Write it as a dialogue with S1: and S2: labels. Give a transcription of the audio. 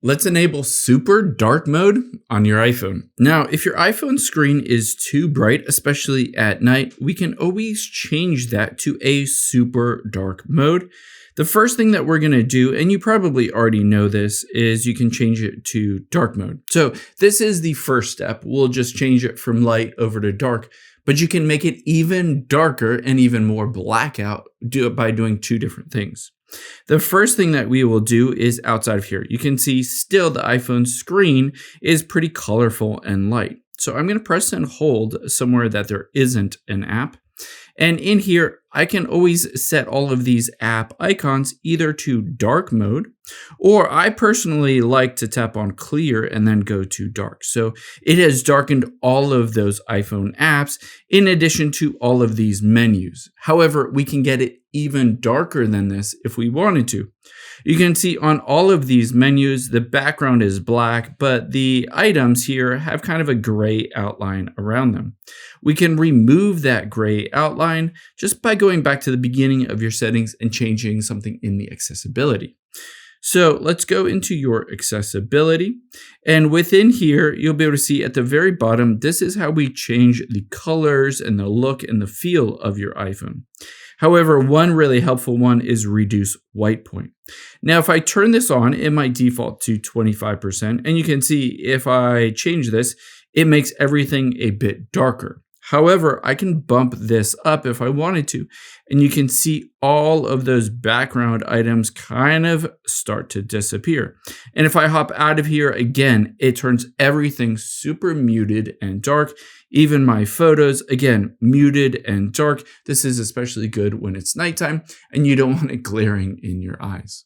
S1: Let's enable super dark mode on your iPhone. Now, if your iPhone screen is too bright, especially at night, we can always change that to a super dark mode. The first thing that we're going to do, and you probably already know this, is you can change it to dark mode. So this is the first step. We'll just change it from light over to dark, but you can make it even darker and even more blackout by doing two different things. The first thing that we will do is outside of here. You can see still the iPhone screen is pretty colorful and light. So I'm going to press and hold somewhere that there isn't an app. And in here, I can always set all of these app icons either to dark mode, or I personally like to tap on clear and then go to dark. So it has darkened all of those iPhone apps in addition to all of these menus. However, we can get it even darker than this if we wanted to. You can see on all of these menus, the background is black, but the items here have kind of a gray outline around them. We can remove that gray outline just by going back to the beginning of your settings and changing something in the accessibility. So let's go into your accessibility, and within here, you'll be able to see at the very bottom, this is how we change the colors and the look and the feel of your iPhone. However, one really helpful one is reduce white point. Now, if I turn this on, it might default to 25%, and you can see if I change this, it makes everything a bit darker. However, I can bump this up if I wanted to, and you can see all of those background items kind of start to disappear. And if I hop out of here again, it turns everything super muted and dark. Even my photos, again, muted and dark. This is especially good when it's nighttime and you don't want it glaring in your eyes.